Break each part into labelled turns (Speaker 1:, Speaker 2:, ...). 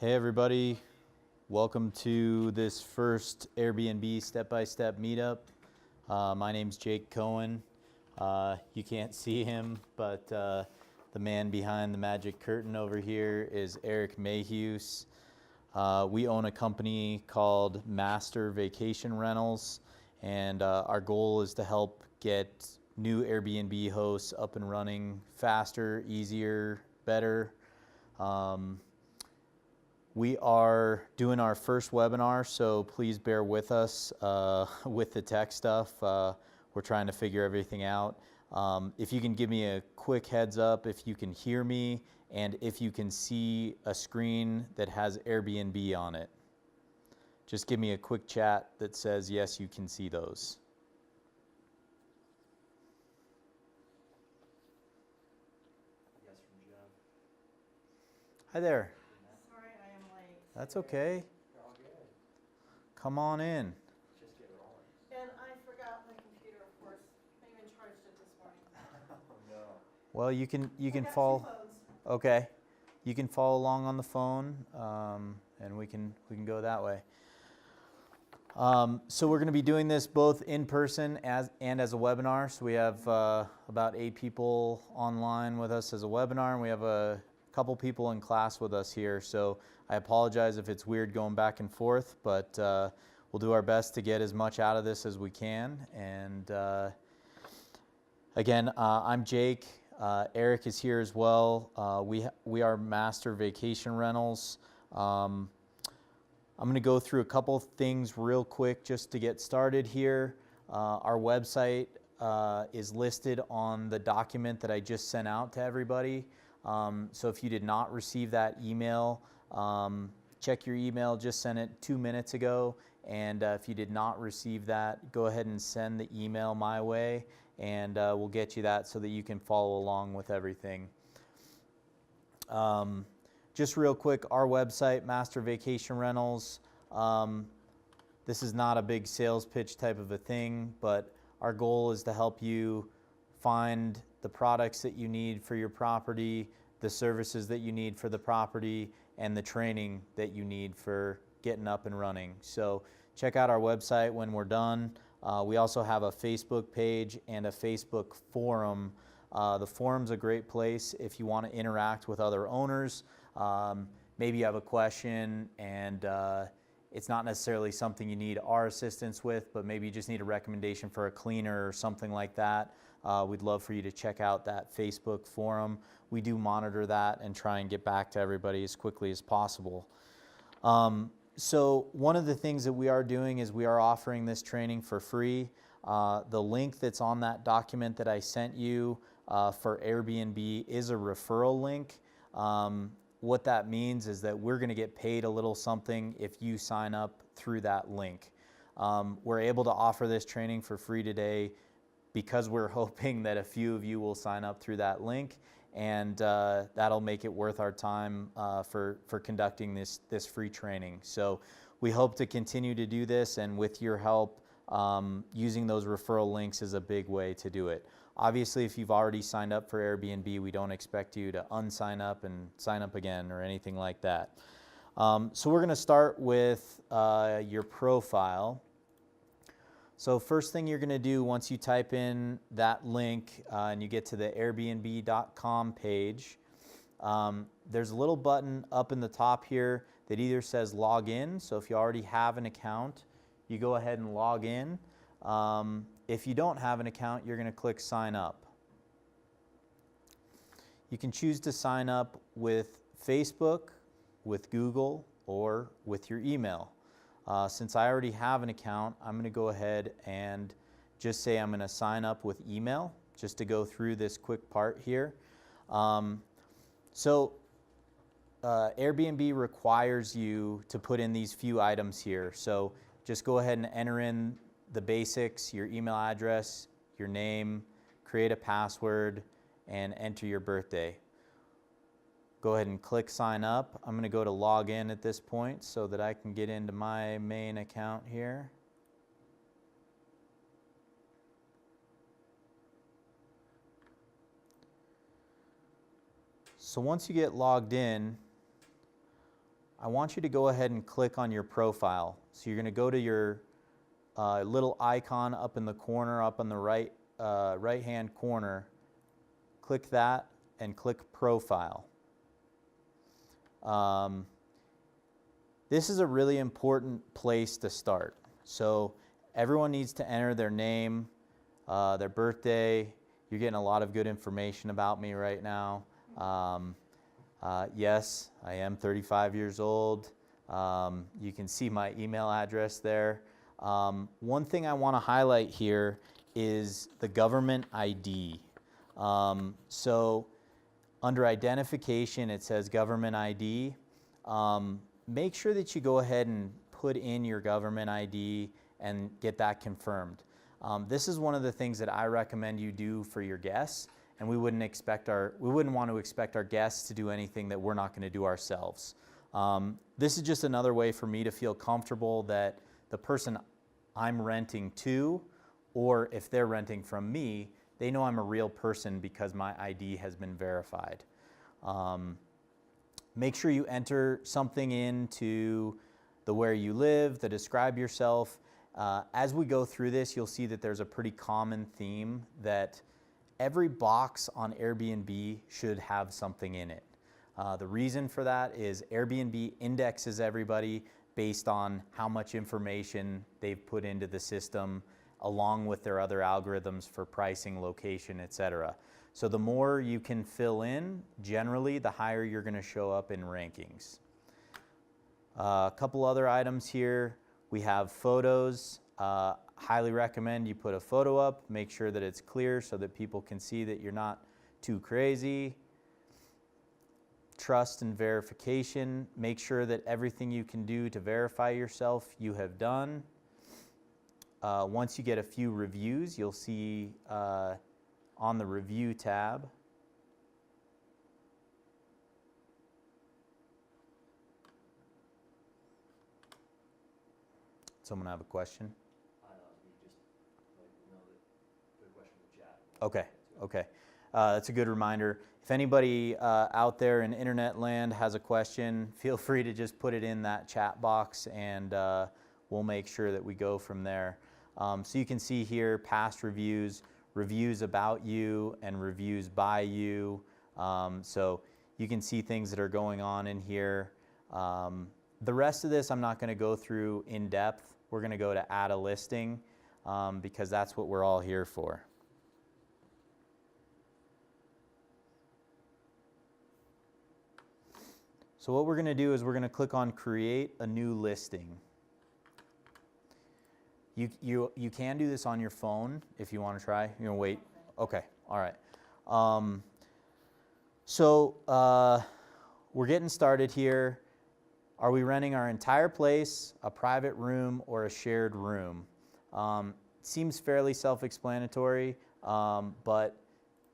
Speaker 1: Hey everybody, welcome to this first Airbnb step-by-step meetup. My name's Jake Cohen. You can't see him, but the man behind the magic curtain over here is Eric Mayhews. We own a company called Master Vacation Rentals, and our goal is to help get new Airbnb hosts up and running faster, easier, better. We are doing our first webinar, so please bear with us with the tech stuff. We're trying to figure everything out. If you can give me a quick heads up if you can hear me and if you can see a screen that has Airbnb on it. Just give me a quick chat that says yes, you can see those.
Speaker 2: Yes, from Jeff.
Speaker 1: Hi there.
Speaker 3: Sorry, I am late.
Speaker 1: That's okay.
Speaker 2: You're all good.
Speaker 1: Come on in.
Speaker 2: Let's just get rolling.
Speaker 3: And I forgot my computer, of course. I even charged it this morning.
Speaker 2: Oh no.
Speaker 1: Well, you can
Speaker 3: I got two
Speaker 1: follow.
Speaker 3: phones.
Speaker 1: Okay, you can follow along on the phone, and we can go that way. So we're going to be doing this both in person and as a webinar. So we have about 8 people online with us as a webinar, and we have a couple people in class with us here. So I apologize if it's weird going back and forth, but we'll do our best to get as much out of this as we can. And again, I'm Jake. Eric is here as well. We are Master Vacation Rentals. I'm going to go through a couple things real quick just to get started here. Our website is listed on the document that I just sent out to everybody. So if you did not receive that email, check your email. Just sent it 2 minutes ago. And if you did not receive that, go ahead and send the email my way, and we'll get you that so that you can follow along with everything. Just real quick, our website, Master Vacation Rentals, this is not a big sales pitch type of a thing, but our goal is to help you find the products that you need for your property, the services that you need for the property, and the training that you need for getting up and running. So check out our website when we're done. We also have a Facebook page and a Facebook forum. The forum's a great place if you want to interact with other owners. Maybe you have a question and it's not necessarily something you need our assistance with, but maybe you just need a recommendation for a cleaner or something like that. We'd love for you to check out that Facebook forum. We do monitor that and try and get back to everybody as quickly as possible. So one of the things that we are doing is we are offering this training for free. The link that's on that document that I sent you for Airbnb is a referral link. What that means is that we're going to get paid a little something if you sign up through that link. We're able to offer this training for free today because we're hoping that a few of you will sign up through that link, and that'll make it worth our time for conducting this free training. So we hope to continue to do this, and with your help, using those referral links is a big way to do it. Obviously, if you've already signed up for Airbnb, we don't expect you to unsign up and sign up again or anything like that. So we're going to start with your profile. So first thing you're going to do once you type in that link and you get to the airbnb.com page, there's a little button up in the top here that either says log in. So if you already have an account, you go ahead and log in. If you don't have an account, you're going to click sign up. You can choose to sign up with Facebook, with Google, or with your email. Since I already have an account, I'm going to go ahead and just say I'm going to sign up with email, just to go through this quick part here. Airbnb requires you to put in these few items here. So just go ahead and enter in the basics, your email address, your name, create a password, and enter your birthday. Go ahead and click sign up. I'm going to go to log in at this point so that I can get into my main account here. So once you get logged in, I want you to go ahead and click on your profile. So you're going to go to your little icon up in the corner, up on the right-hand corner. Click that and click Profile. This is a really important place to start. So everyone needs to enter their name, their birthday. You're getting a lot of good information about me right now. Yes, I am 35 years old. You can see my email address there. One thing I want to highlight here is the government ID. So under identification, it says government ID. Make sure that you go ahead and put in your government ID and get that confirmed. This is one of the things that I recommend you do for your guests, and we wouldn't want to expect our guests to do anything that we're not going to do ourselves. This is just another way for me to feel comfortable that the person I'm renting to, or if they're renting from me, they know I'm a real person because my ID has been verified. Make sure you enter something into the where you live, the describe yourself. As we go through this, you'll see that there's a pretty common theme that every box on Airbnb should have something in it. The reason for that is Airbnb indexes everybody based on how much information they've put into the system, along with their other algorithms for pricing, location, etc. So the more you can fill in, generally, the higher you're going to show up in rankings. A couple other items here. We have photos. Highly recommend you put a photo up. Make sure that it's clear so that people can see that you're not too crazy. Trust and verification. Make sure that everything you can do to verify yourself, you have done. Once you get a few reviews, you'll see on the review tab. Someone have a question?
Speaker 2: We just let you know that good question in the chat.
Speaker 1: Okay, okay. That's a good reminder. If anybody out there in internet land has a question, feel free to just put it in that chat box, and we'll make sure that we go from there. So you can see here past reviews, reviews about you, and reviews by you. So you can see things that are going on in here. The rest of this I'm not going to go through in depth. We're going to go to add a listing because that's what we're all here for. So what we're going to do is we're going to click on create a new listing. You can do this on your phone if you want to try. You're going to wait. Okay, all right. We're getting started here. Are we renting our entire place, a private room, or a shared room? Seems fairly self-explanatory, but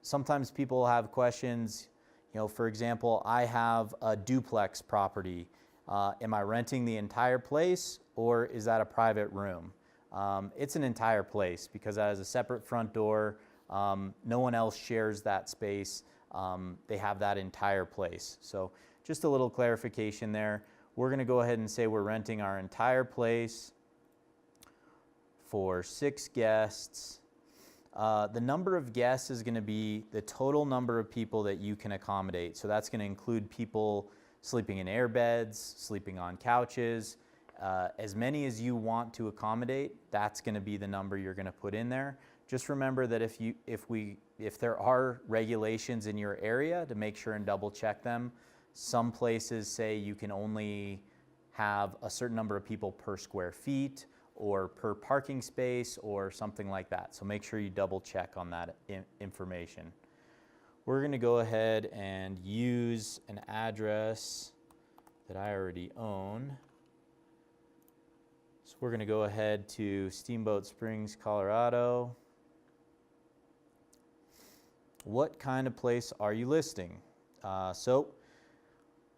Speaker 1: sometimes people have questions. You know, for example, I have a duplex property. Am I renting the entire place, or is that a private room? It's an entire place because that has a separate front door. No one else shares that space. They have that entire place. So just a little clarification there. We're going to go ahead and say we're renting our entire place for 6 guests. The number of guests is going to be the total number of people that you can accommodate. So that's going to include people sleeping in airbeds, sleeping on couches. As many as you want to accommodate, that's going to be the number you're going to put in there. Just remember that if there are regulations in your area, to make sure and double check them. Some places say you can only have a certain number of people per square feet or per parking space or something like that. So make sure you double check on that information. We're going to go ahead and use an address that I already own. So we're going to go ahead to Steamboat Springs, Colorado. What kind of place are you listing?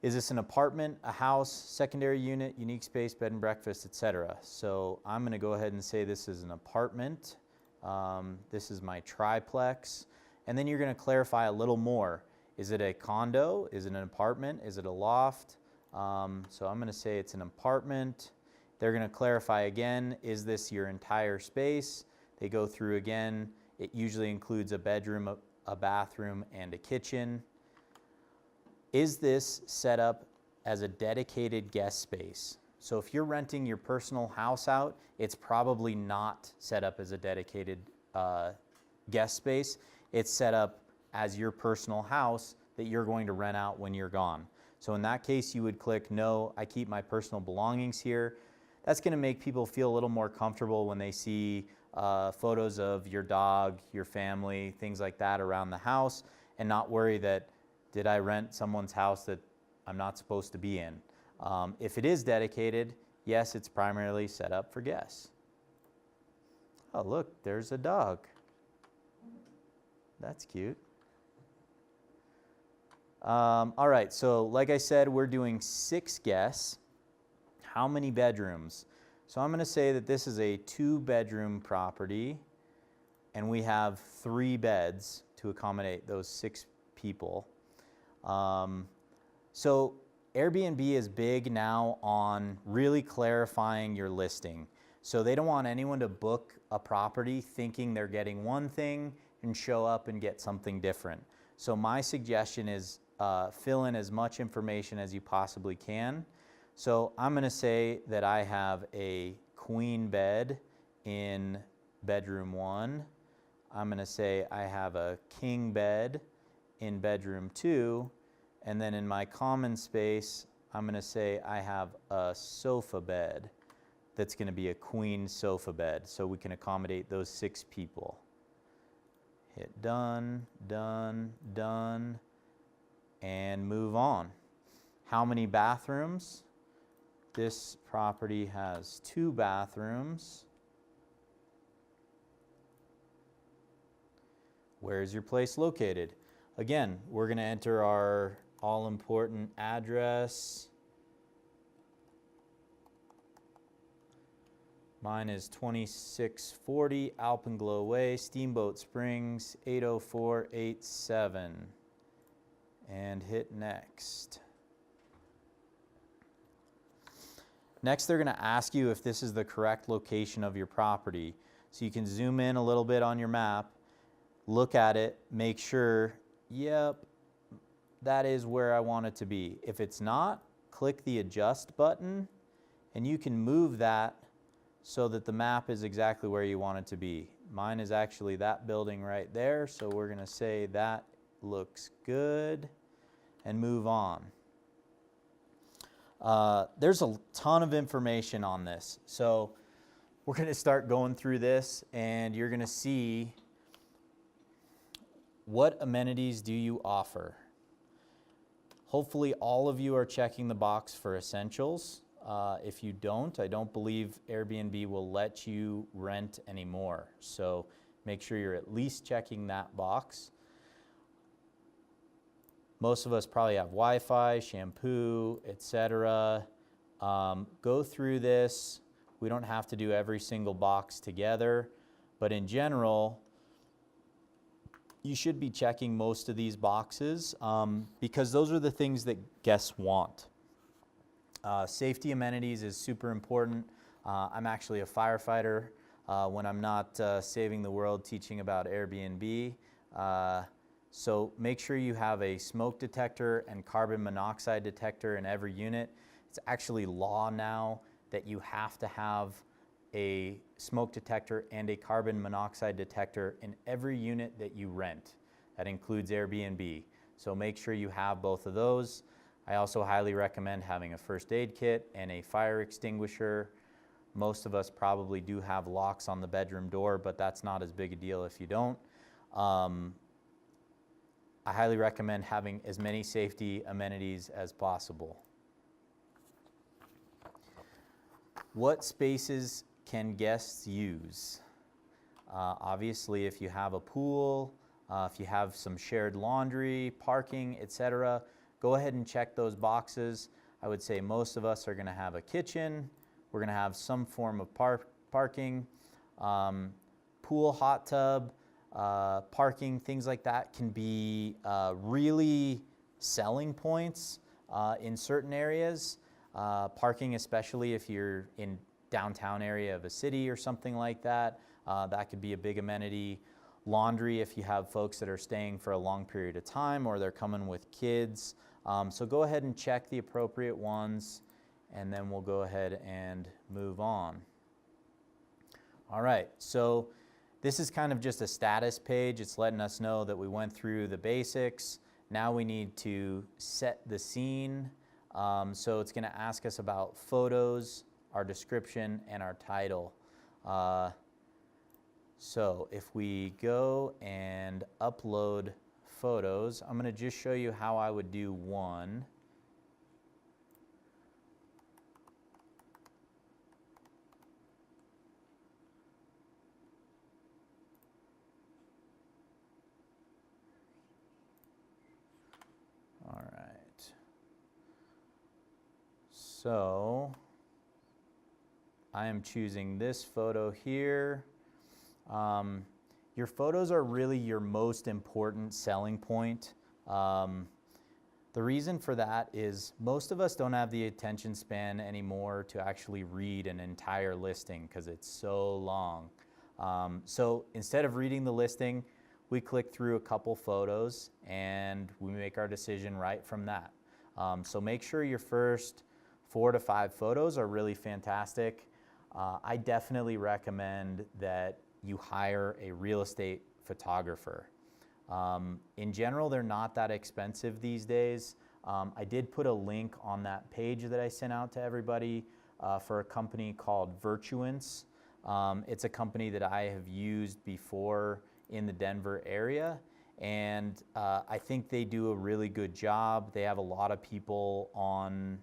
Speaker 1: Is this an apartment, a house, secondary unit, unique space, bed and breakfast, etc.? So I'm going to go ahead and say this is an apartment. This is my triplex. And then you're going to clarify a little more. Is it a condo? Is it an apartment? Is it a loft? So I'm going to say it's an apartment. They're going to clarify again, is this your entire space? They go through again. It usually includes a bedroom, a bathroom, and a kitchen. Is this set up as a dedicated guest space? So if you're renting your personal house out, it's probably not set up as a dedicated guest space. It's set up as your personal house that you're going to rent out when you're gone. So in that case, you would click, no, I keep my personal belongings here. That's going to make people feel a little more comfortable when they see photos of your dog, your family, things like that around the house, and not worry that, did I rent someone's house that I'm not supposed to be in? If it is dedicated, yes, it's primarily set up for guests. Oh, look, there's a dog. That's cute. All right, so like I said, we're doing 6 guests. How many bedrooms? So I'm going to say that this is a 2-bedroom property, and we have 3 beds to accommodate those 6 people. So Airbnb is big now on really clarifying your listing. So they don't want anyone to book a property thinking they're getting one thing and show up and get something different. So my suggestion is fill in as much information as you possibly can. So I'm going to say that I have a queen bed in bedroom 1. I'm going to say I have a king bed in bedroom 2. And then in my common space, I'm going to say I have a sofa bed that's going to be a queen sofa bed, so we can accommodate those 6 people. Hit done, done, done, and move on. How many bathrooms? This property has 2 bathrooms. Where is your place located? Again, we're going to enter our all-important address. Mine is 2640 Alpenglow Way, Steamboat Springs, 80487. And hit next. Next, they're going to ask you if this is the correct location of your property. So you can zoom in a little bit on your map, look at it, make sure, yep, that is where I want it to be. If it's not, click the adjust button, and you can move that so that the map is exactly where you want it to be. Mine is actually that building right there, so we're going to say that looks good and move on. There's a ton of information on this, so we're going to start going through this, and you're going to see what amenities do you offer. Hopefully all of you are checking the box for essentials. If you don't, I don't believe Airbnb will let you rent anymore. So make sure you're at least checking that box. Most of us probably have Wi-Fi, shampoo, etc. Go through this. We don't have to do every single box together, but in general, you should be checking most of these boxes because those are the things that guests want. Safety amenities is super important. I'm actually a firefighter when I'm not saving the world teaching about Airbnb. So make sure you have a smoke detector and carbon monoxide detector in every unit. It's actually law now that you have to have a smoke detector and a carbon monoxide detector in every unit that you rent. That includes Airbnb. So make sure you have both of those. I also highly recommend having a first aid kit and a fire extinguisher. Most of us probably do have locks on the bedroom door, but that's not as big a deal if you don't. I highly recommend having as many safety amenities as possible. What spaces can guests use? Obviously, if you have a pool, if you have some shared laundry, parking, etc., go ahead and check those boxes. I would say most of us are going to have a kitchen. We're going to have some form of parking. Pool, hot tub, parking, things like that can be really selling points in certain areas. Parking, especially if you're in downtown area of a city or something like that, that could be a big amenity. Laundry, if you have folks that are staying for a long period of time or they're coming with kids. So go ahead and check the appropriate ones, and then we'll go ahead and move on. All right, so this is kind of just a status page. It's letting us know that we went through the basics. Now we need to set the scene. So it's going to ask us about photos, our description, and our title. So if we go and upload photos, I'm going to just show you how I would do one. All right. So I am choosing this photo here. Your photos are really your most important selling point. The reason for that is most of us don't have the attention span anymore to actually read an entire listing because it's so long. So instead of reading the listing, we click through a couple photos and we make our decision right from that. So make sure your first 4 to 5 photos are really fantastic. I definitely recommend that you hire a real estate photographer. In general, they're not that expensive these days. I did put a link on that page that I sent out to everybody for a company called Virtuance. It's a company that I have used before in the Denver area, and I think they do a really good job. They have a lot of people on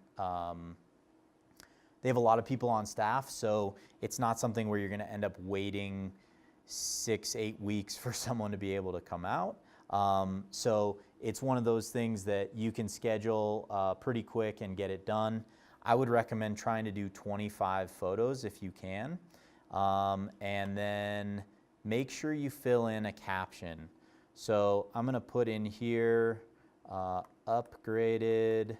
Speaker 1: staff, so it's not something where you're going to end up waiting 6-8 weeks for someone to be able to come out. So it's one of those things that you can schedule pretty quick and get it done. I would recommend trying to do 25 photos if you can. And then make sure you fill in a caption. So I'm going to put in here upgraded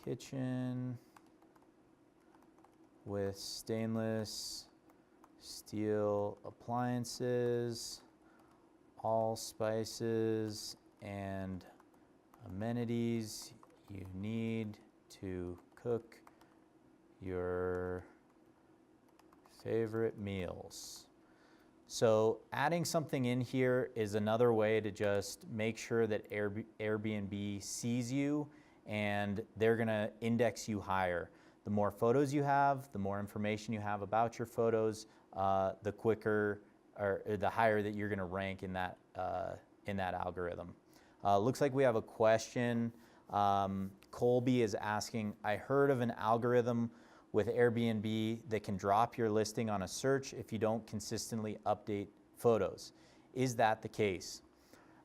Speaker 1: kitchen with stainless steel appliances, all spices and amenities you need to cook your favorite meals. So adding something in here is another way to just make sure that Airbnb sees you and they're going to index you higher. The more photos you have, the more information you have about your photos, the quicker or the higher that you're going to rank in that algorithm. Looks like we have a question. Colby is asking, I heard of an algorithm with Airbnb that can drop your listing on a search if you don't consistently update photos. Is that the case?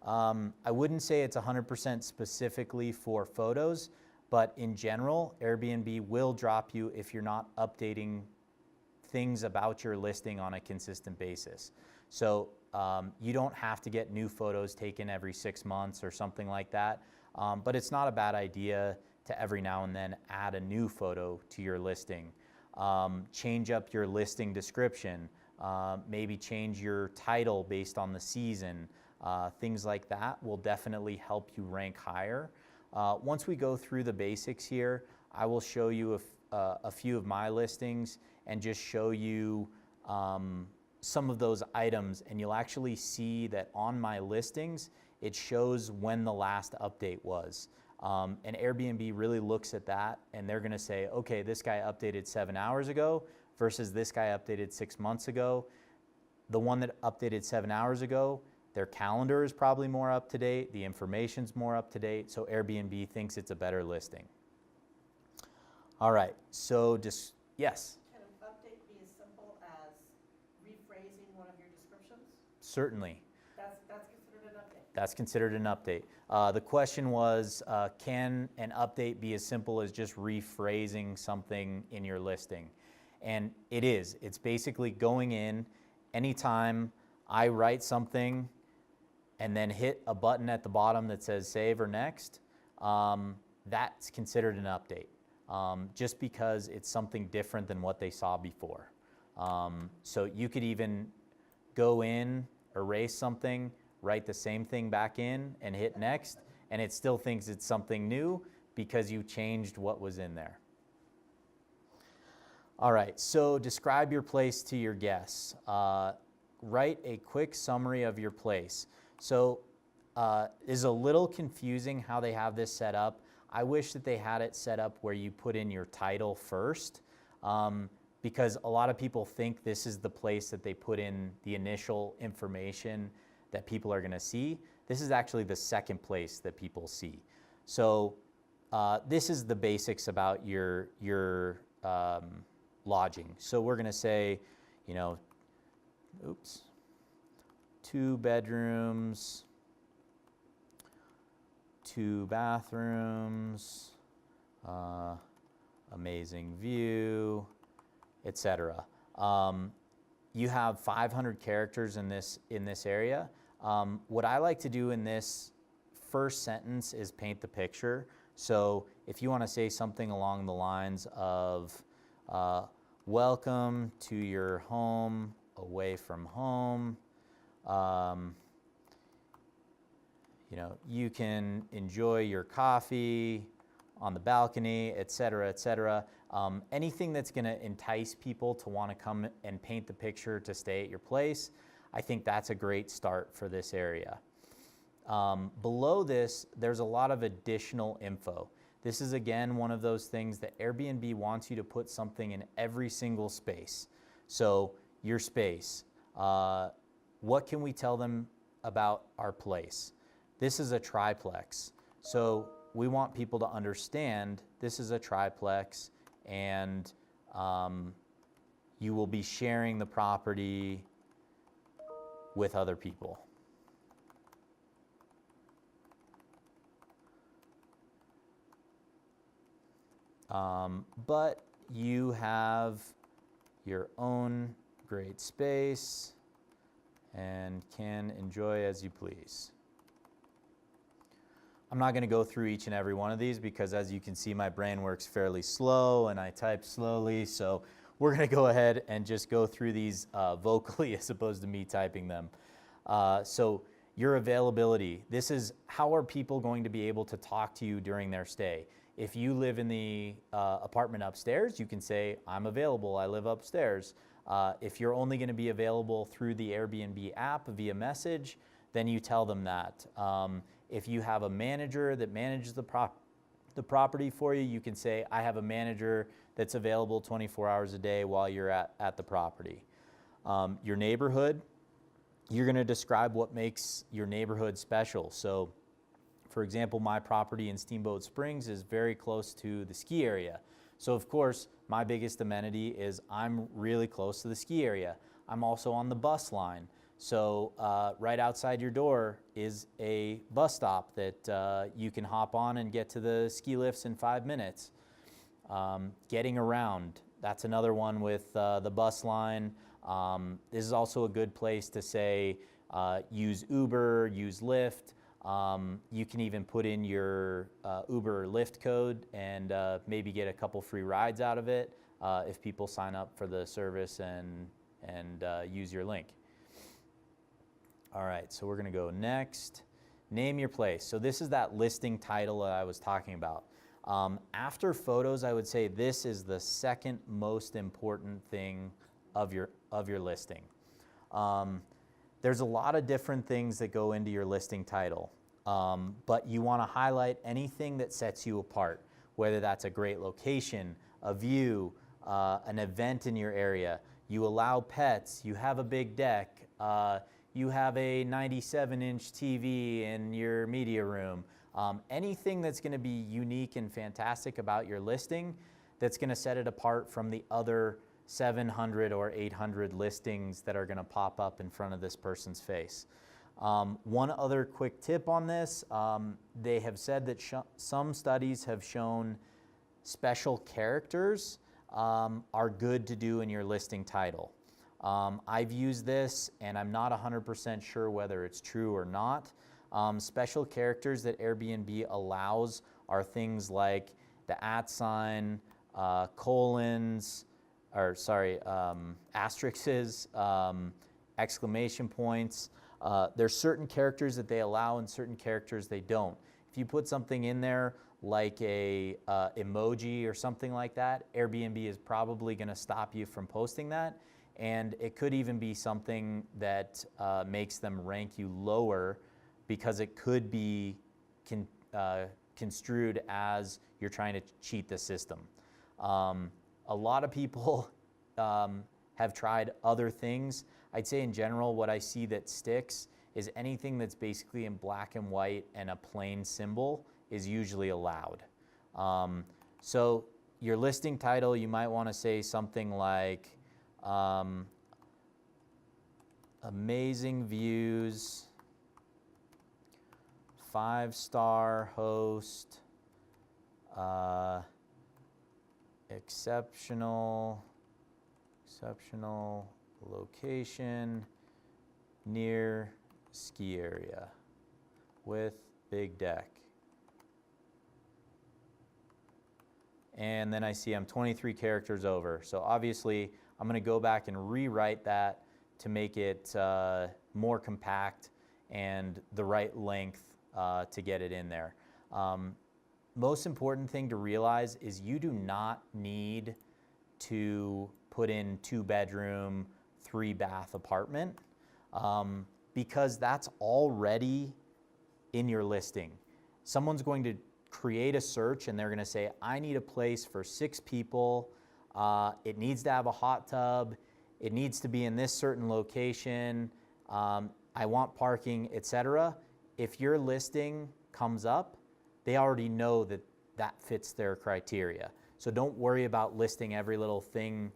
Speaker 1: I wouldn't say it's 100% specifically for photos, but in general, Airbnb will drop you if you're not updating things about your listing on a consistent basis. So you don't have to get new photos taken every 6 months or something like that, but it's not a bad idea to every now and then add a new photo to your listing. Change up your listing description, maybe change your title based on the season. Things like that will definitely help you rank higher. Once we go through the basics here, I will show you a few of my listings and just show you some of those items, and you'll actually see that on my listings, it shows when the last update was. And Airbnb really looks at that and they're gonna say, okay, this guy updated 7 hours ago versus this guy updated 6 months ago. The one that updated 7 hours ago, their calendar is probably more up to date, the information's more up to date, so Airbnb thinks it's a better listing. All right, so just, yes?
Speaker 3: Can an update be as simple as rephrasing one of your descriptions?
Speaker 1: Certainly.
Speaker 3: That's considered an update?
Speaker 1: That's considered an update. The question was, can an update be as simple as just rephrasing something in your listing? And it is. It's basically going in anytime I write something and then hit a button at the bottom that says save or next, that's considered an update, just because it's something different than what they saw before. So you could even go in, erase something, write the same thing back in, and hit next, and it still thinks it's something new because you changed what was in there. All right, so describe your place to your guests. Write a quick summary of your place. So is a little confusing how they have this set up. I wish that they had it set up where you put in your title first, because a lot of people think this is the place that they put in the initial information that people are going to see. This is actually the second place that people see. So this is the basics about your lodging. So we're going to say, 2 bedrooms, 2 bathrooms, amazing view, etc. You have 500 characters in this area. What I like to do in this first sentence is paint the picture. So if you want to say something along the lines of, welcome to your home away from home, you can enjoy your coffee on the balcony, etc., etc. Anything that's going to entice people to want to come and paint the picture to stay at your place, I think that's a great start for this area. Below this, there's a lot of additional info. This is, again, one of those things that Airbnb wants you to put something in every single space. So your space, what can we tell them about our place? This is a triplex. So we want people to understand this is a triplex, and you will be sharing the property with other people. But you have your own great space and can enjoy as you please. I'm not going to go through each and every one of these because, as you can see, my brain works fairly slow and I type slowly, so we're going to go ahead and just go through these vocally as opposed to me typing them. So your availability. This is how are people going to be able to talk to you during their stay. If you live in the apartment upstairs, you can say, I'm available, I live upstairs. If you're only going to be available through the Airbnb app via message, then you tell them that. If you have a manager that manages the property for you, you can say, I have a manager that's available 24 hours a day while you're at the property. Your neighborhood, you're going to describe what makes your neighborhood special. So, for example, my property in Steamboat Springs is very close to the ski area. So, of course, my biggest amenity is I'm really close to the ski area. I'm also on the bus line. So right outside your door is a bus stop that you can hop on and get to the ski lifts in 5 minutes. Getting around, that's another one with the bus line. This is also a good place to say use Uber, use Lyft. You can even put in your Uber or Lyft code and maybe get a couple free rides out of it if people sign up for the service and use your link. All right, so we're going to go next. Name your place. So this is that listing title that I was talking about. After photos, I would say this is the second most important thing of your listing. There's a lot of different things that go into your listing title, but you want to highlight anything that sets you apart, whether that's a great location, a view, an event in your area. You allow pets, you have a big deck, you have a 97-inch TV in your media room. Anything that's going to be unique and fantastic about your listing that's going to set it apart from the other 700 or 800 listings that are going to pop up in front of this person's face. One other quick tip on this, they have said that some studies have shown special characters are good to do in your listing title. I've used this, and I'm not 100% sure whether it's true or not. Special characters that Airbnb allows are things like the @ colons, or sorry, asterisks, exclamation points. There's certain characters that they allow and certain characters they don't. If you put something in there like a emoji or something like that, Airbnb is probably going to stop you from posting that, and it could even be something that makes them rank you lower because it could be construed as you're trying to cheat the system. A lot of people have tried other things. I'd say in general what I see that sticks is anything that's basically in black and white and a plain symbol is usually allowed. So your listing title, you might want to say something like amazing views, 5-star host, exceptional location near ski area with big deck. And then I see I'm 23 characters over. So obviously I'm going to go back and rewrite that to make it more compact and the right length to get it in there. Most important thing to realize is you do not need to put in 2-bedroom, 3-bath apartment because that's already in your listing. Someone's going to create a search and they're going to say, I need a place for 6 people. It needs to have a hot tub. It needs to be in this certain location. I want parking, etc. If your listing comes up, they already know that that fits their criteria. So don't worry about listing every little thing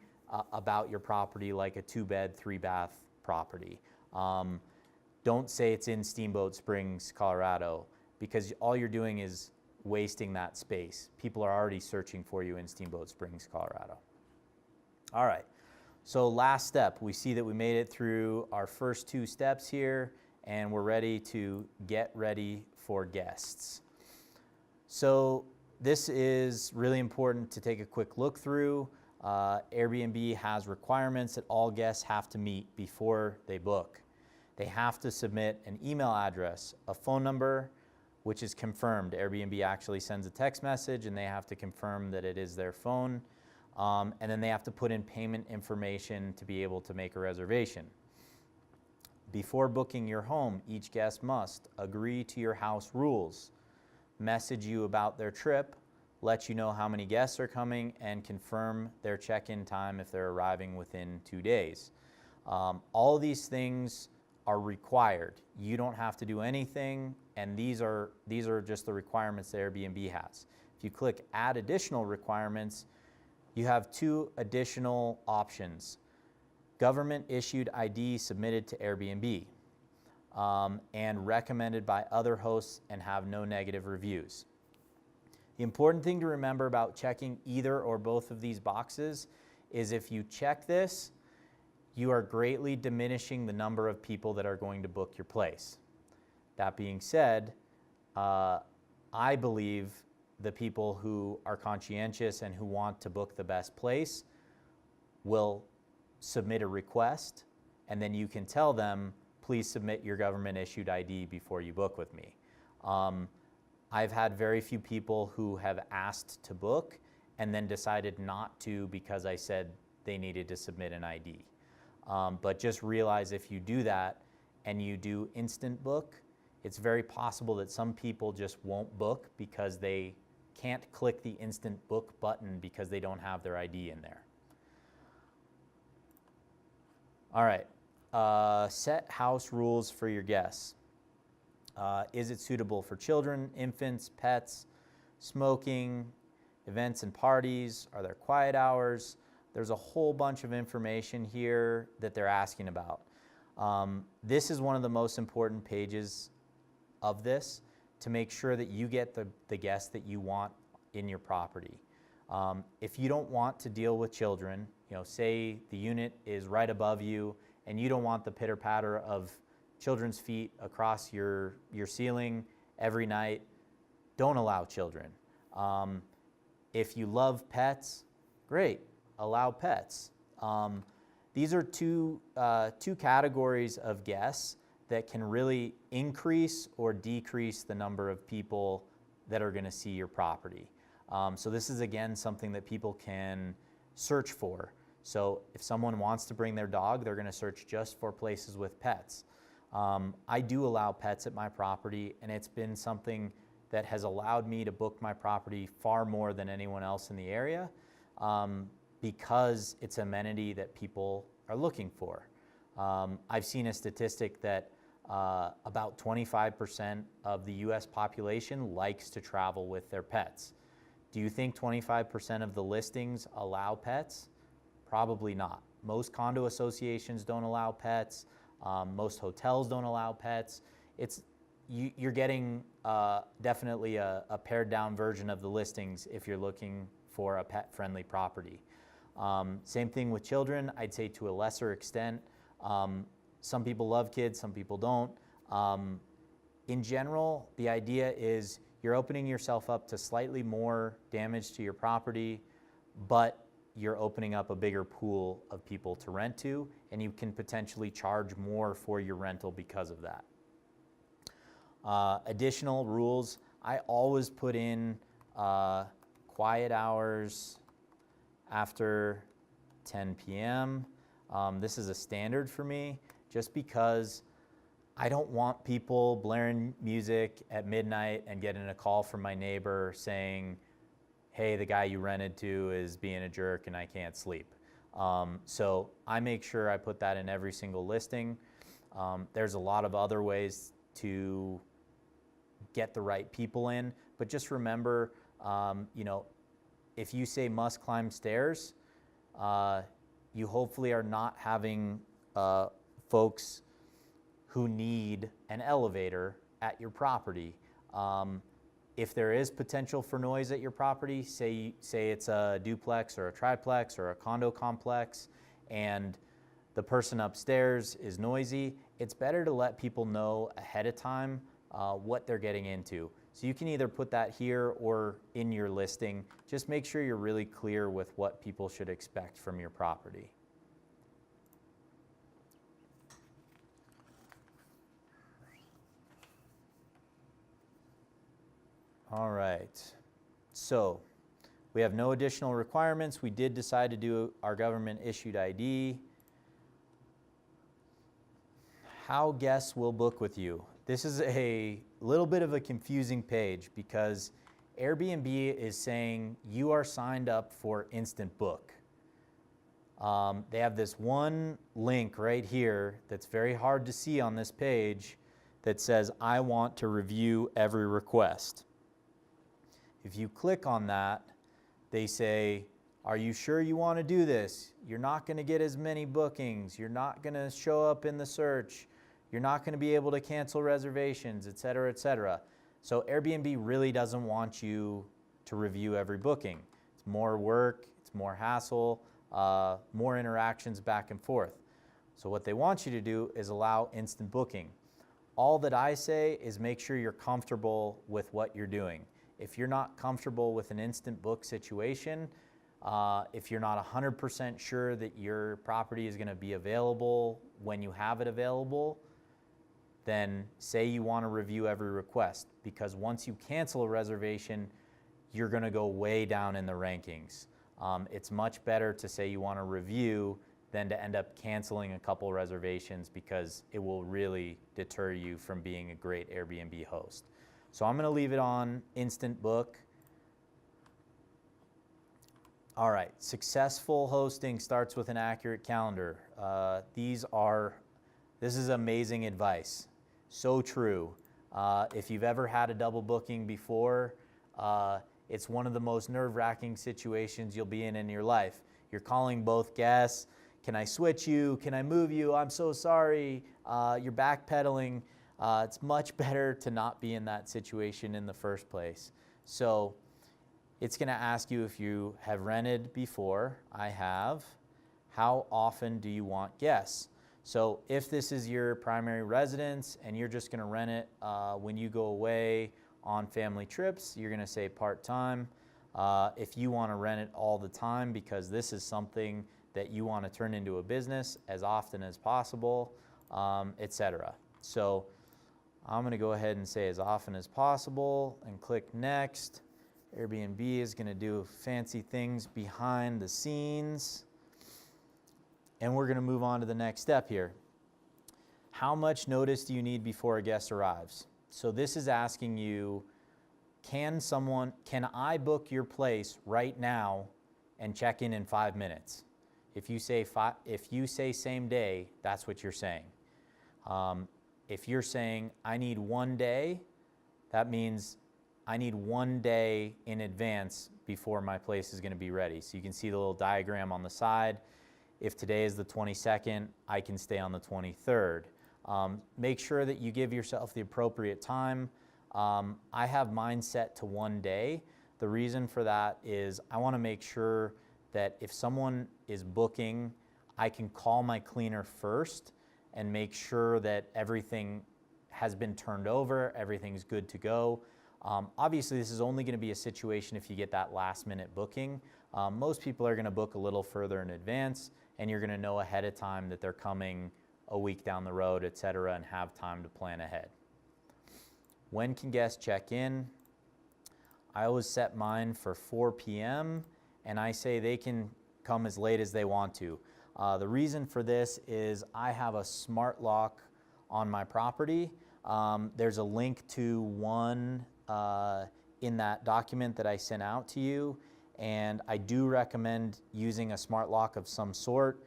Speaker 1: about your property like a 2-bed, 3-bath property. Don't say it's in Steamboat Springs, Colorado, because all you're doing is wasting that space. People are already searching for you in Steamboat Springs, Colorado. All right, so last step. We see that we made it through our first 2 steps here, and we're ready to get ready for guests. So this is really important to take a quick look through. Airbnb has requirements that all guests have to meet before they book. They have to submit an email address, a phone number, which is confirmed. Airbnb actually sends a text message and they have to confirm that it is their phone. And then they have to put in payment information to be able to make a reservation. Before booking your home, each guest must agree to your house rules, message you about their trip, let you know how many guests are coming, and confirm their check-in time if they're arriving within 2 days. All these things are required. You don't have to do anything, and these are just the requirements that Airbnb has. If you click Add Additional Requirements, you have 2 additional options. Government-issued ID submitted to Airbnb, and recommended by other hosts and have no negative reviews. The important thing to remember about checking either or both of these boxes is if you check this, you are greatly diminishing the number of people that are going to book your place. That being said, I believe the people who are conscientious and who want to book the best place will submit a request, and then you can tell them, please submit your government-issued ID before you book with me. I've had very few people who have asked to book and then decided not to because I said they needed to submit an ID. But just realize if you do that and you do instant book, it's very possible that some people just won't book because they can't click the instant book button because they don't have their ID in there. All right, set house rules for your guests. Is it suitable for children, infants, pets, smoking, events and parties? Are there quiet hours? There's a whole bunch of information here that they're asking about. This is one of the most important pages of this to make sure that you get the guests that you want in your property. If you don't want to deal with children, say the unit is right above you and you don't want the pitter patter of children's feet across your ceiling every night, don't allow children. If you love pets, great, allow pets. These are two categories of guests that can really increase or decrease the number of people that are going to see your property. So this is, again, something that people can search for. So if someone wants to bring their dog, they're going to search just for places with pets. I do allow pets at my property, and it's been something that has allowed me to book my property far more than anyone else in the area, because it's an amenity that people are looking for. I've seen a statistic that about 25% of the US population likes to travel with their pets. Do you think 25% of the listings allow pets? Probably not. Most condo associations don't allow pets. Most hotels don't allow pets. You're getting definitely a pared down version of the listings if you're looking for a pet-friendly property. Same thing with children, I'd say to a lesser extent. Some people love kids, some people don't. In general, the idea is you're opening yourself up to slightly more damage to your property, but you're opening up a bigger pool of people to rent to, and you can potentially charge more for your rental because of that. Additional rules, I always put in quiet hours after 10 p.m. This is a standard for me just because I don't want people blaring music at midnight and getting a call from my neighbor saying, hey, the guy you rented to is being a jerk and I can't sleep. So I make sure I put that in every single listing. There's a lot of other ways to get the right people in, but just remember, if you say must climb stairs, you hopefully are not having folks who need an elevator at your property. If there is potential for noise at your property, say it's a duplex or a triplex or a condo complex, and the person upstairs is noisy, it's better to let people know ahead of time what they're getting into. So you can either put that here or in your listing. Just make sure you're really clear with what people should expect from your property. All right, so we have no additional requirements. We did decide to do our government issued ID. How guests will book with you. This is a little bit of a confusing page because Airbnb is saying you are signed up for Instant Book. They have this one link right here that's very hard to see on this page that says, I want to review every request. If you click on that, they say, are you sure you want to do this? You're not going to get as many bookings. You're not going to show up in the search. You're not going to be able to cancel reservations, et cetera, et cetera. So Airbnb really doesn't want you to review every booking. It's more work, it's more hassle, more interactions back and forth. So what they want you to do is allow instant booking. All that I say is make sure you're comfortable with what you're doing. If you're not comfortable with an instant book situation, if you're not 100% sure that your property is going to be available when you have it available, then say you want to review every request, because once you cancel a reservation, you're going to go way down in the rankings. It's much better to say you want to review than to end up canceling a couple reservations, because it will really deter you from being a great Airbnb host. So I'm going to leave it on Instant Book. All right, successful hosting starts with an accurate calendar. This is amazing advice. So true. If you've ever had a double booking before, it's one of the most nerve-wracking situations you'll be in your life. You're calling both guests. Can I switch you? Can I move you? I'm so sorry. You're backpedaling. It's much better to not be in that situation in the first place. So It's going to ask you if you have rented before. I have. How often do you want guests? So if this is your primary residence and you're just going to rent it when you go away on family trips, you're going to say part-time. If you want to rent it all the time because this is something that you want to turn into a business as often as possible, etc. So I'm going to go ahead and say as often as possible and click next. Airbnb is going to do fancy things behind the scenes. And we're going to move on to the next step here. How much notice do you need before a guest arrives? So this is asking you, can I book your place right now and check in 5 minutes? If you say same day, that's what you're saying. If you're saying I need 1 day, that means I need 1 day in advance before my place is going to be ready. So you can see the little diagram on the side. If today is the 22nd, I can stay on the 23rd. Make sure that you give yourself the appropriate time. I have mine set to 1 day. The reason for that is I want to make sure that if someone is booking, I can call my cleaner first and make sure that everything has been turned over, everything's good to go. Obviously, this is only going to be a situation if you get that last minute booking. Most people are going to book a little further in advance, and you're going to know ahead of time that they're coming a week down the road, etc., and have time to plan ahead. When can guests check in? I always set mine for 4 p.m., and I say they can come as late as they want to. The reason for this is I have a smart lock on my property. There's a link to one in that document that I sent out to you, and I do recommend using a smart lock of some sort.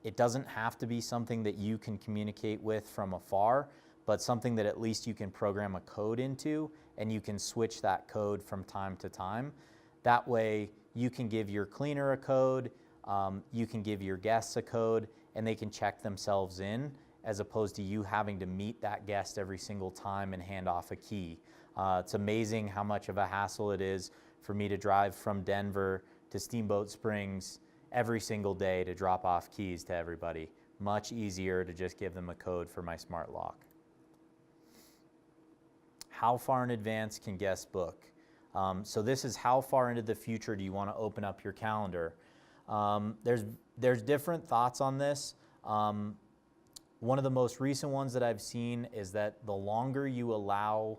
Speaker 1: It doesn't have to be something that you can communicate with from afar, but something that at least you can program a code into, and you can switch that code from time to time. That way you can give your cleaner a code, you can give your guests a code, and they can check themselves in, as opposed to you having to meet that guest every single time and hand off a key. It's amazing how much of a hassle it is for me to drive from Denver to Steamboat Springs every single day to drop off keys to everybody. Much easier to just give them a code for my smart lock. How far in advance can guests book? So this is how far into the future do you want to open up your calendar? There's different thoughts on this. One of the most recent ones that I've seen is that the longer you allow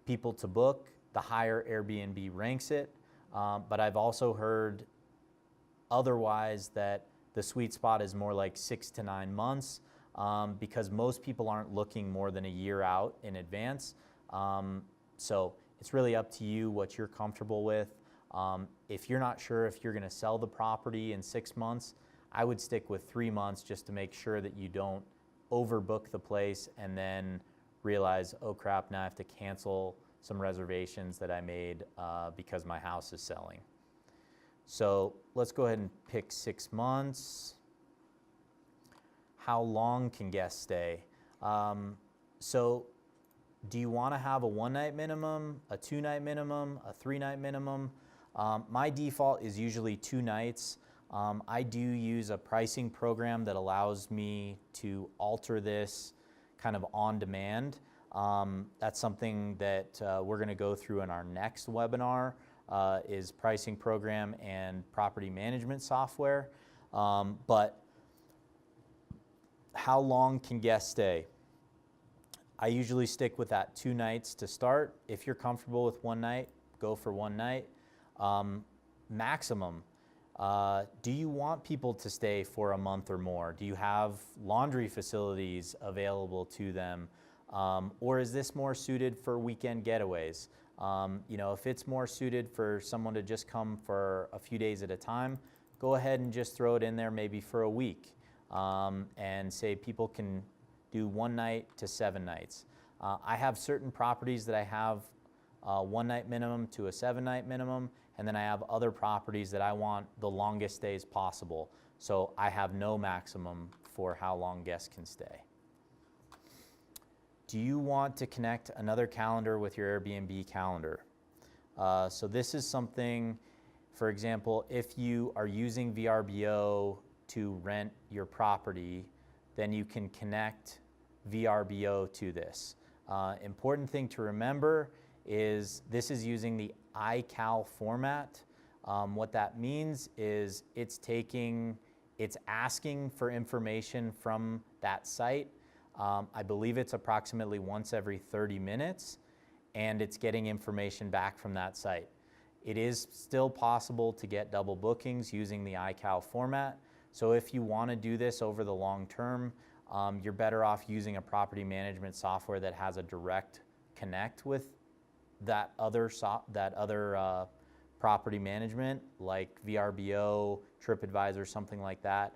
Speaker 1: people to book, the higher Airbnb ranks it. But I've also heard otherwise that the sweet spot is more like 6 to 9 months because most people aren't looking more than a year out in advance. So it's really up to you what you're comfortable with. If you're not sure if you're going to sell the property in 6 months, I would stick with 3 months just to make sure that you don't overbook the place and then realize, oh crap, now I have to cancel some reservations that I made because my house is selling. So let's go ahead and pick 6 months. How long can guests stay? So do you want to have a 1-night minimum, a 2-night minimum, a 3-night minimum? My default is usually 2 nights. I do use a pricing program that allows me to alter this kind of on demand. That's something that we're going to go through in our next webinar, is pricing program and property management software. But how long can guests stay? I usually stick with that 2 nights to start. If you're comfortable with 1 night, go for 1 night. Maximum. Do you want people to stay for a month or more? Do you have laundry facilities available to them? Or is this more suited for weekend getaways? If it's more suited for someone to just come for a few days at a time, go ahead and just throw it in there maybe for a week and say people can do 1 night to 7 nights. I have certain properties that I have 1 night minimum to a 7-night minimum, and then I have other properties that I want the longest stays possible. So I have no maximum for how long guests can stay. Do you want to connect another calendar with your Airbnb calendar? So this is something, for example, if you are using VRBO to rent your property, then you can connect VRBO to this. Important thing to remember is this is using the iCal format. What that means is it's asking for information from that site. I believe it's approximately once every 30 minutes, and it's getting information back from that site. It is still possible to get double bookings using the iCal format. So if you want to do this over the long term, you're better off using a property management software that has a direct connect with that other property management, like VRBO, TripAdvisor, something like that,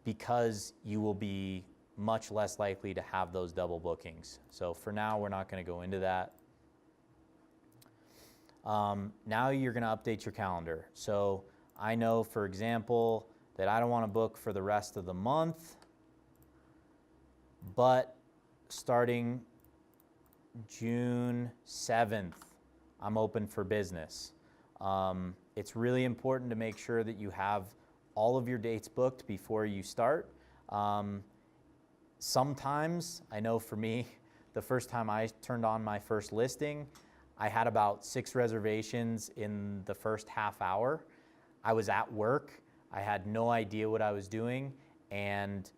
Speaker 1: because you will be much less likely to have those double bookings. So for now, we're not going to go into that. Now you're going to update your calendar. So I know, for example, that I don't want to book for the rest of the month, but starting June 7th, I'm open for business. It's really important to make sure that you have all of your dates booked before you start. Sometimes, I know for me, the first time I turned on my first listing, I had about 6 reservations in the first half hour. I was at work, I had no idea what I was doing, and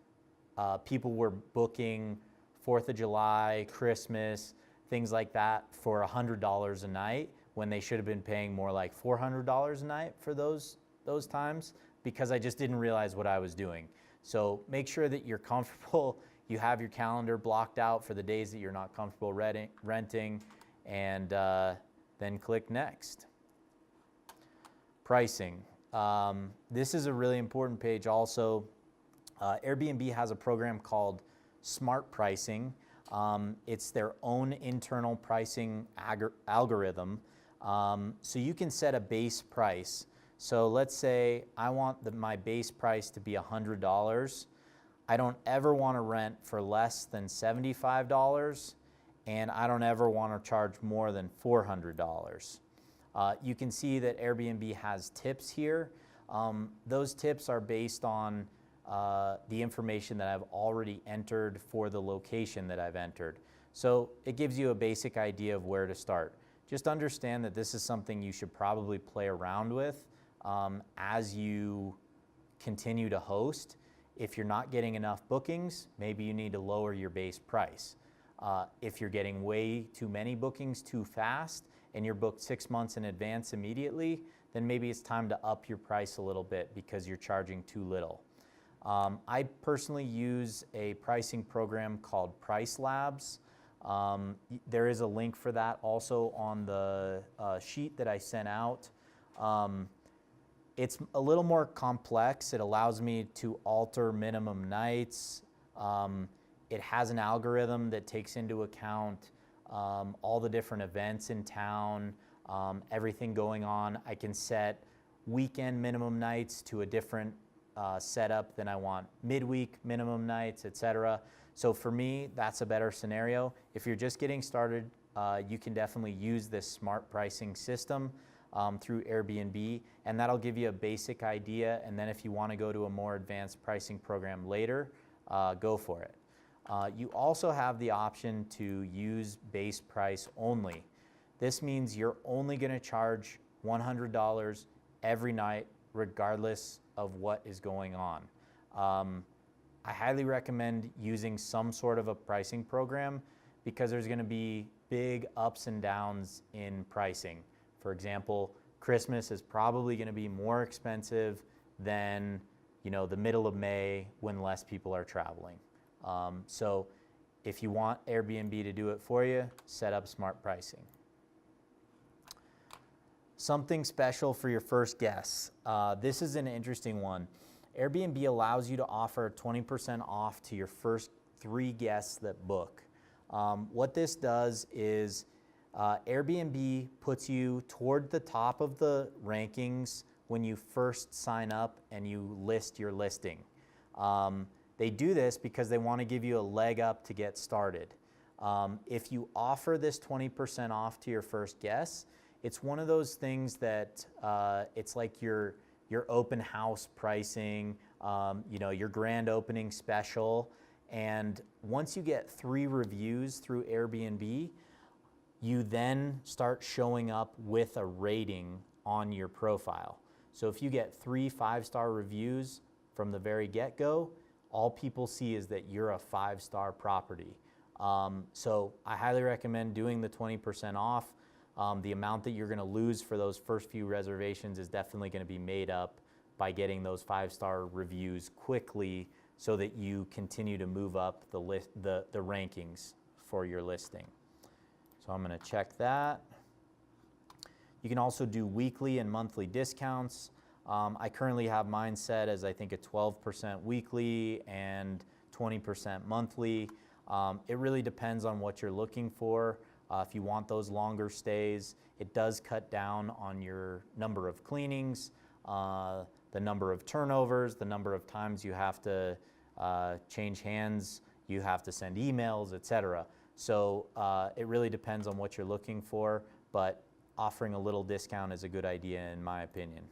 Speaker 1: people were booking 4th of July, Christmas, things like that for $100 a night when they should have been paying more like $400 a night for those times, because I just didn't realize what I was doing. So make sure that you're comfortable, you have your calendar blocked out for the days that you're not comfortable renting, and then click next. Pricing. This is a really important page also. Airbnb has a program called Smart Pricing. It's their own internal pricing algorithm. So you can set a base price. So let's say I want my base price to be $100. I don't ever want to rent for less than $75, and I don't ever want to charge more than $400. You can see that Airbnb has tips here. Those tips are based on the information that I've already entered for the location that I've entered. So it gives you a basic idea of where to start. Just understand that this is something you should probably play around with as you continue to host. If you're not getting enough bookings, maybe you need to lower your base price. If you're getting way too many bookings too fast and you're booked 6 months in advance immediately, then maybe it's time to up your price a little bit because you're charging too little. I personally use a pricing program called Price Labs. There is a link for that also on the sheet that I sent out. It's a little more complex. It allows me to alter minimum nights. It has an algorithm that takes into account all the different events in town, everything going on. I can set weekend minimum nights to a different setup than I want midweek minimum nights, etc. So for me, that's a better scenario. If you're just getting started, you can definitely use this smart pricing system through Airbnb, and that'll give you a basic idea. And then if you want to go to a more advanced pricing program later, go for it. You also have the option to use base price only. This means you're only going to charge $100 every night, regardless of what is going on. I highly recommend using some sort of a pricing program because there's going to be big ups and downs in pricing. For example, Christmas is probably going to be more expensive than, the middle of May when less people are traveling. So if you want Airbnb to do it for you, set up smart pricing. Something special for your first guests. This is an interesting one. Airbnb allows you to offer 20% off to your first 3 guests that book. What this does is Airbnb puts you toward the top of the rankings when you first sign up and you list your listing. They do this because they want to give you a leg up to get started. If you offer this 20% off to your first guests, it's one of those things that it's like your open house pricing, your grand opening special. And once you get 3 reviews through Airbnb, you then start showing up with a rating on your profile. So if you get 3 5-star reviews from the very get-go, all people see is that you're a 5-star property. So I highly recommend doing the 20% off. The amount that you're going to lose for those first few reservations is definitely going to be made up by getting those 5-star reviews quickly, so that you continue to move up the rankings for your listing. So I'm going to check that. You can also do weekly and monthly discounts. I currently have mine set as I think a 12% weekly and 20% monthly. It really depends on what you're looking for. If you want those longer stays, it does cut down on your number of cleanings, the number of turnovers, the number of times you have to change hands, you have to send emails, etc. So it really depends on what you're looking for, but offering a little discount is a good idea in my opinion.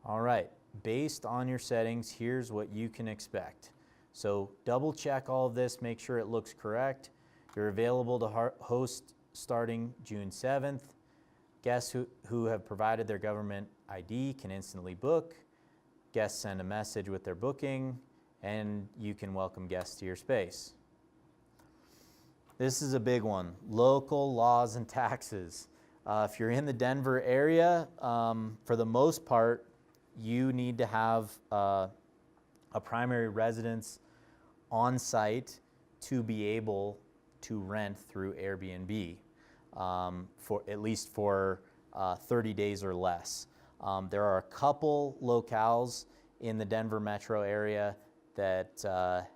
Speaker 1: All right, based on your settings, here's what you can expect. So double check all of this, make sure it looks correct. You're available to host starting June 7th. Guests who have provided their government ID can instantly book. Guests send a message with their booking, and you can welcome guests to your space. This is a big one, local laws and taxes. If you're in the Denver area, for the most part, you need to have a primary residence on site to be able to rent through Airbnb, for at least for 30 days or less. There are a couple locales in the Denver metro area that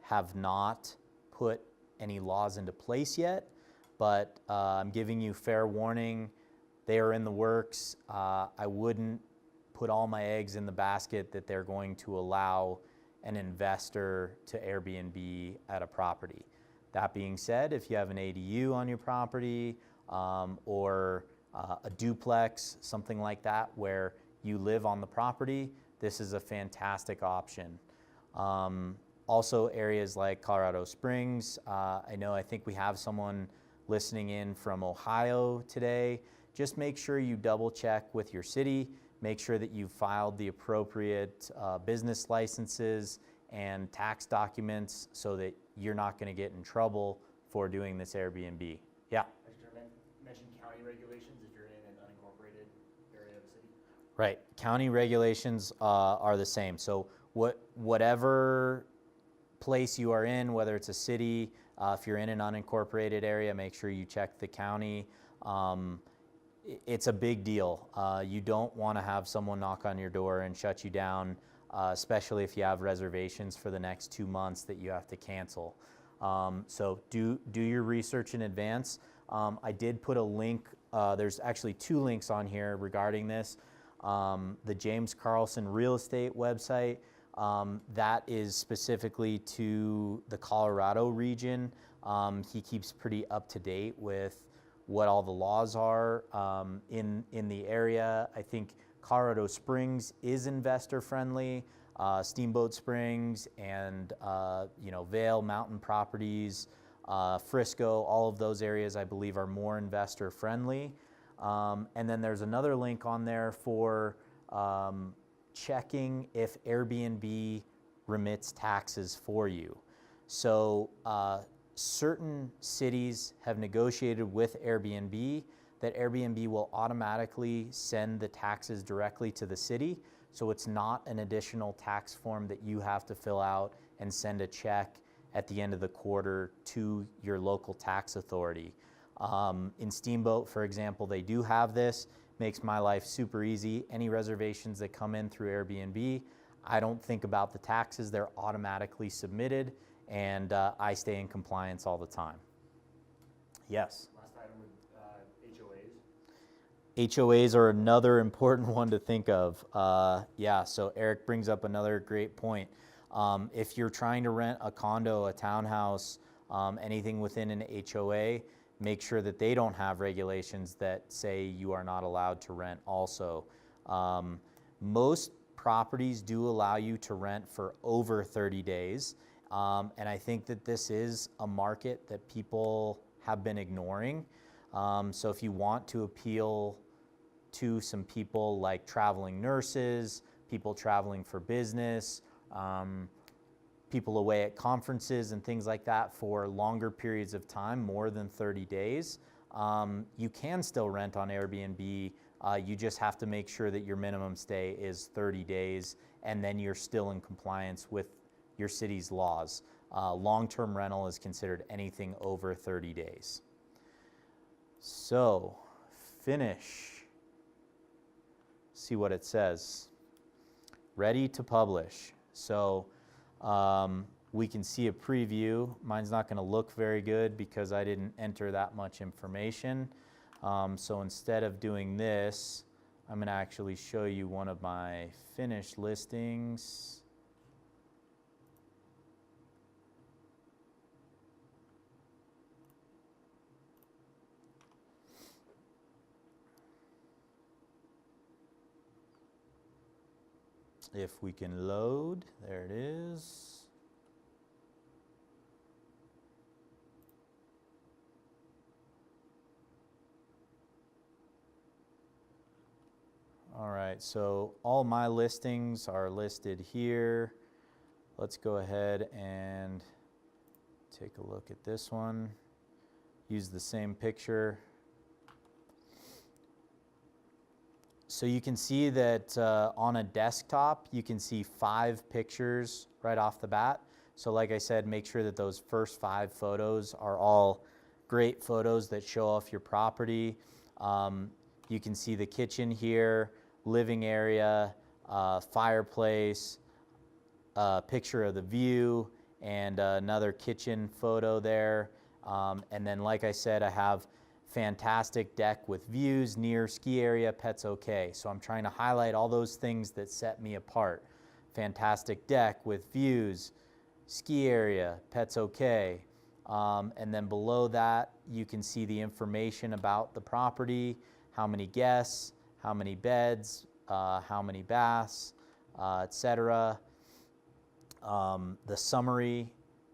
Speaker 1: have not put any laws into place yet, but I'm giving you fair warning. They are in the works. I wouldn't put all my eggs in the basket that they're going to allow an investor to Airbnb at a property. That being said, if you have an ADU on your property or a duplex, something like that, where you live on the property, this is a fantastic option. Also areas like Colorado Springs. I think we have someone listening in from Ohio today. Just make sure you double check with your city. Make sure that you've filed the appropriate business licenses and tax documents so that you're not going to get in trouble for doing this Airbnb. Yeah?
Speaker 4: I should mention county regulations if you're in an unincorporated area of the city.
Speaker 1: Right. County regulations are the same. So whatever place you are in, whether it's a city, if you're in an unincorporated area, make sure you check the county. It's a big deal. You don't want to have someone knock on your door and shut you down, especially if you have reservations for the next 2 months that you have to cancel. So do your research in advance. I did put a link. There's actually 2 links on here regarding this. The James Carlson Real Estate website, that is specifically to the Colorado region. He keeps pretty up to date with what all the laws are in the area. I think Colorado Springs is investor friendly. Steamboat Springs and Vail Mountain Properties, Frisco, all of those areas I believe are more investor friendly. And then there's another link on there for checking if Airbnb remits taxes for you. So certain cities have negotiated with Airbnb that Airbnb will automatically send the taxes directly to the city. So it's not an additional tax form that you have to fill out and send a check at the end of the quarter to your local tax authority. In Steamboat, for example, they do have this. Makes my life super easy. Any reservations that come in through Airbnb, I don't think about the taxes. They're automatically submitted, and I stay in compliance all the time. Yes?
Speaker 4: Last item with HOAs.
Speaker 1: HOAs are another important one to think of. So Eric brings up another great point. If you're trying to rent a condo, a townhouse, anything within an HOA, make sure that they don't have regulations that say you are not allowed to rent also. Most properties do allow you to rent for over 30 days. And I think that this is a market that people have been ignoring. So if you want to appeal to some people like traveling nurses, people traveling for business, people away at conferences and things like that for longer periods of time, more than 30 days, you can still rent on Airbnb. You just have to make sure that your minimum stay is 30 days and then you're still in compliance with your city's laws. Long-term rental is considered anything over 30 days. So, finish. See what it says. Ready to publish. So we can see a preview. Mine's not going to look very good because I didn't enter that much information. So instead of doing this, I'm going to actually show you one of my finished listings. If we can load, there it is. All right, so all my listings are listed here. Let's go ahead and take a look at this one. Use the same picture. So you can see that on a desktop, you can see 5 pictures right off the bat. So like I said, make sure that those first 5 photos are all great photos that show off your property. You can see the kitchen here, living area, fireplace, picture of the view, and another kitchen photo there. And then like I said, I have fantastic deck with views, near ski area, pets okay. So I'm trying to highlight all those things that set me apart. Fantastic deck with views, ski area, pets okay. And then below that, you can see the information about the property, how many guests, how many beds, how many baths, etc. The summary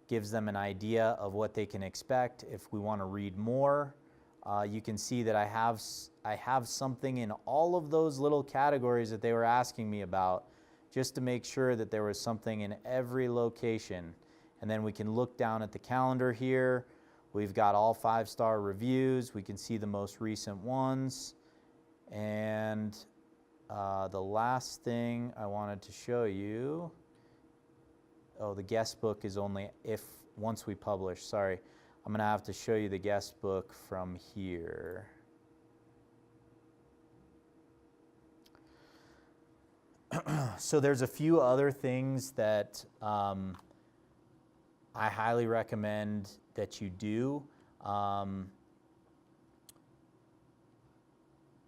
Speaker 1: gives them an idea of what they can expect. If we want to read more, you can see that I have something in all of those little categories that they were asking me about, just to make sure that there was something in every location. And then we can look down at the calendar here. We've got all 5-star reviews. We can see the most recent ones. And the last thing I wanted to show you, oh, the guest book is only once we publish, sorry. I'm going to have to show you the guest book from here. So there's a few other things that I highly recommend that you do.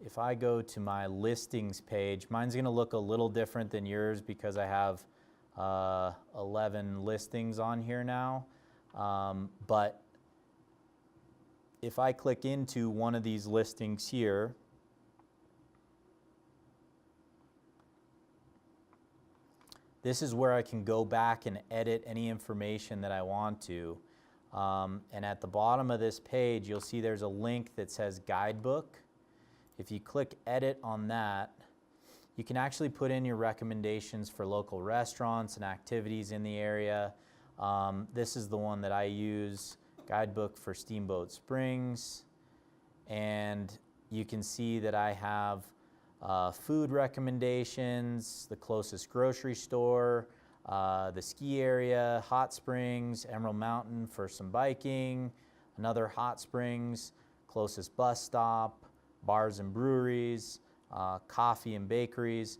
Speaker 1: If I go to my listings page, mine's going to look a little different than yours because I have 11 listings on here now. But if I click into one of these listings here, this is where I can go back and edit any information that I want to. And at the bottom of this page, you'll see there's a link that says Guidebook. If you click Edit on that, you can actually put in your recommendations for local restaurants and activities in the area. This is the one that I use, Guidebook for Steamboat Springs. And you can see that I have food recommendations, the closest grocery store, the ski area, hot springs, Emerald Mountain for some biking, another hot springs, closest bus stop, bars and breweries, coffee and bakeries.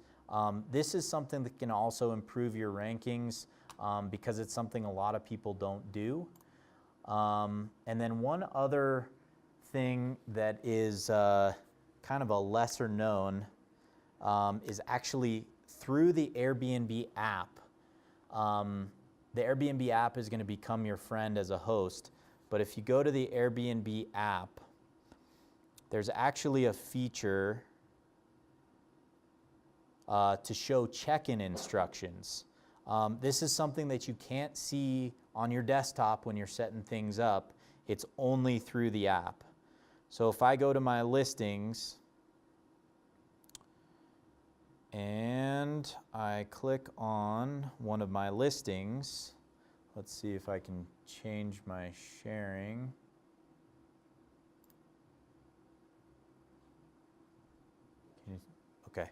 Speaker 1: This is something that can also improve your rankings because it's something a lot of people don't do. And then one other thing that is kind of a lesser known is actually through the Airbnb app. The Airbnb app is going to become your friend as a host, but if you go to the Airbnb app, there's actually a feature to show check-in instructions. This is something that you can't see on your desktop when you're setting things up. It's only through the app. So if I go to my listings and I click on one of my listings, let's see if I can change my sharing. Okay.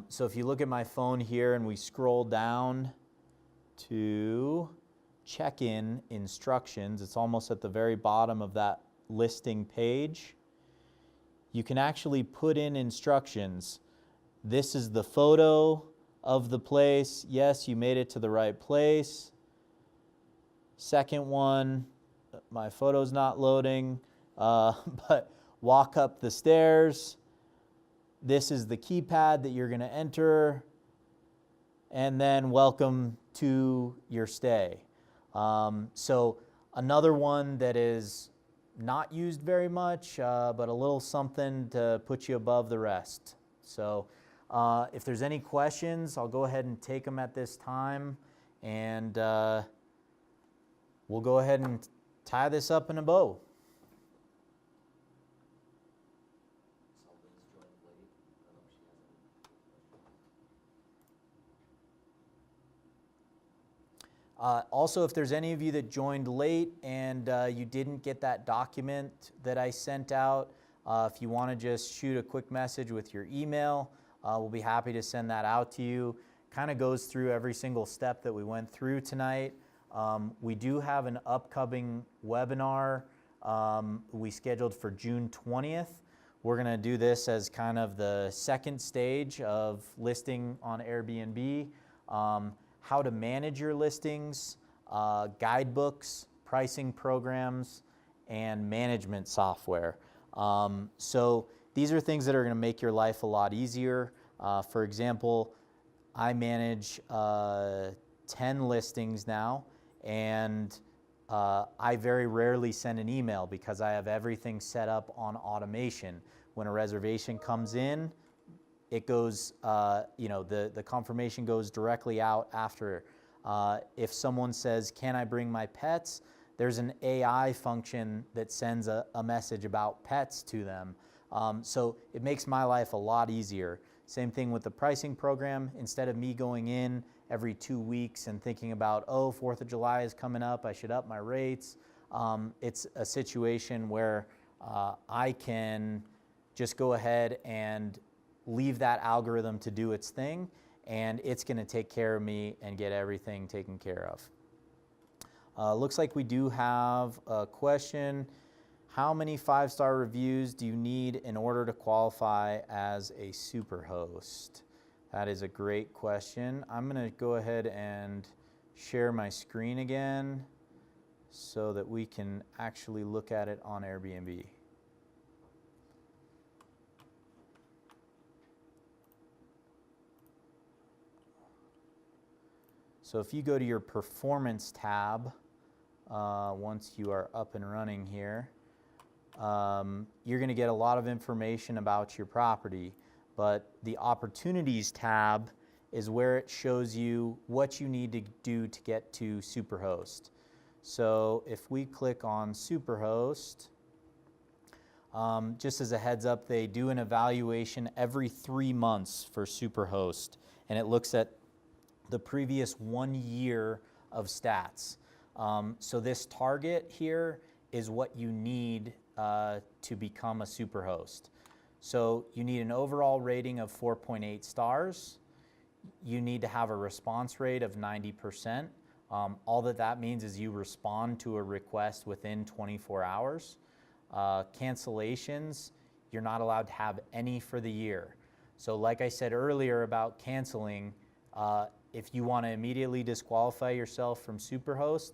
Speaker 1: So if you look at my phone here and we scroll down to Checkin Instructions, it's almost at the very bottom of that listing page. You can actually put in instructions. This is the photo of the place. Yes, you made it to the right place. Second one, my photo's not loading, but walk up the stairs. This is the keypad that you're going to enter, and then welcome to your stay. So another one that is not used very much, but a little something to put you above the rest. So if there's any questions, I'll go ahead and take them at this time, and we'll go ahead and tie this up in a bow.
Speaker 2: Selden's joined late. I don't know if she has any questions.
Speaker 1: Also, if there's any of you that joined late and you didn't get that document that I sent out, if you want to just shoot a quick message with your email, we'll be happy to send that out to you. Kind of goes through every single step that we went through tonight. We do have an upcoming webinar we scheduled for June 20th. We're going to do this as kind of the second stage of listing on Airbnb. How to manage your listings, guidebooks, pricing programs, and management software. So these are things that are going to make your life a lot easier. For example, I manage 10 listings now, and I very rarely send an email because I have everything set up on automation. When a reservation comes in, it goes, the confirmation goes directly out after. If someone says, can I bring my pets? There's an AI function that sends a message about pets to them. So it makes my life a lot easier. Same thing with the pricing program. Instead of me going in every 2 weeks and thinking about, 4th of July is coming up, I should up my rates. It's a situation where I can just go ahead and leave that algorithm to do its thing, and it's going to take care of me and get everything taken care of. Looks like we do have a question. How many 5-star reviews do you need in order to qualify as a superhost? That is a great question. I'm going to go ahead and share my screen again so that we can actually look at it on Airbnb. So if you go to your performance tab, once you are up and running here, you're going to get a lot of information about your property, but the opportunities tab is where it shows you what you need to do to get to Superhost. So if we click on Superhost, just as a heads up, they do an evaluation every 3 months for Superhost, and it looks at the previous 1 year of stats. So this target here is what you need to become a superhost. So you need an overall rating of 4.8 stars. You need to have a response rate of 90%. All that means is you respond to a request within 24 hours. Cancellations, you're not allowed to have any for the year. So like I said earlier about canceling, if you want to immediately disqualify yourself from Superhost,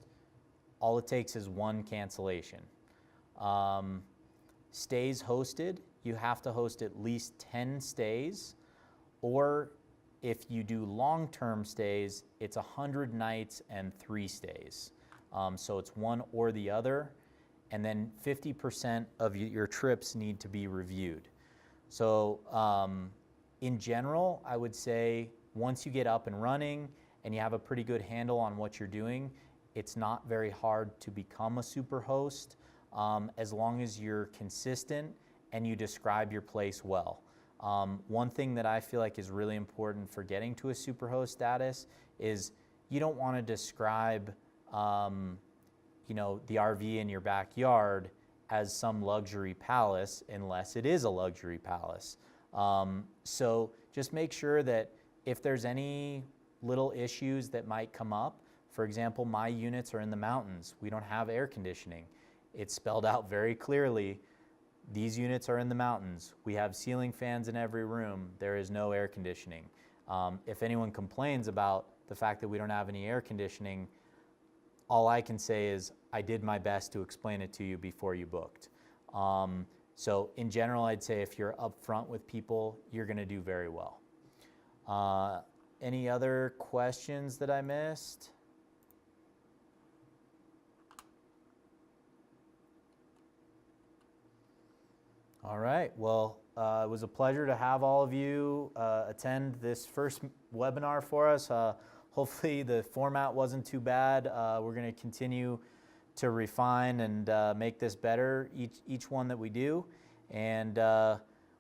Speaker 1: all it takes is 1 cancellation. Stays hosted, you have to host at least 10 stays, or if you do long-term stays, it's 100 nights and 3 stays. So it's one or the other. And then 50% of your trips need to be reviewed. So in general, I would say once you get up and running and you have a pretty good handle on what you're doing, it's not very hard to become a super host as long as you're consistent and you describe your place well. One thing that I feel like is really important for getting to a superhost status is you don't want to describe the RV in your backyard as some luxury palace unless it is a luxury palace. So just make sure that if there's any little issues that might come up, for example, my units are in the mountains. We don't have air conditioning. It's spelled out very clearly. These units are in the mountains. We have ceiling fans in every room. There is no air conditioning. If anyone complains about the fact that we don't have any air conditioning, all I can say is I did my best to explain it to you before you booked. So in general, I'd say if you're upfront with people, you're going to do very well. Any other questions that I missed? All right, well, it was a pleasure to have all of you attend this first webinar for us. Hopefully the format wasn't too bad. We're going to continue to refine and make this better each one that we do. And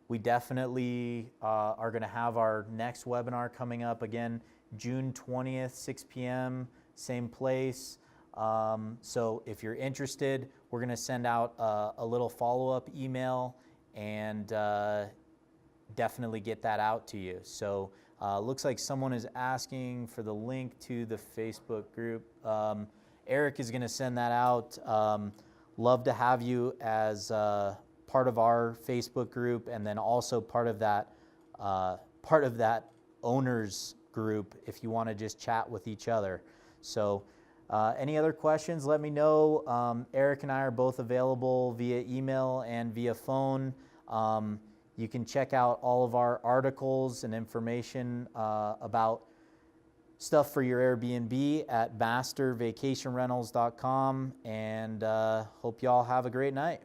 Speaker 1: we definitely are going to have our next webinar coming up again, June 20th, 6 p.m., same place. So if you're interested, we're going to send out a little follow-up email and definitely get that out to you. So looks like someone is asking for the link to the Facebook group. Eric is going to send that out. Love to have you as part of our Facebook group, and then also part of that owners group if you want to just chat with each other. So any other questions, let me know. Eric and I are both available via email and via phone. You can check out all of our articles and information about stuff for your Airbnb at mastervacationrentals.com, and hope you all have a great night.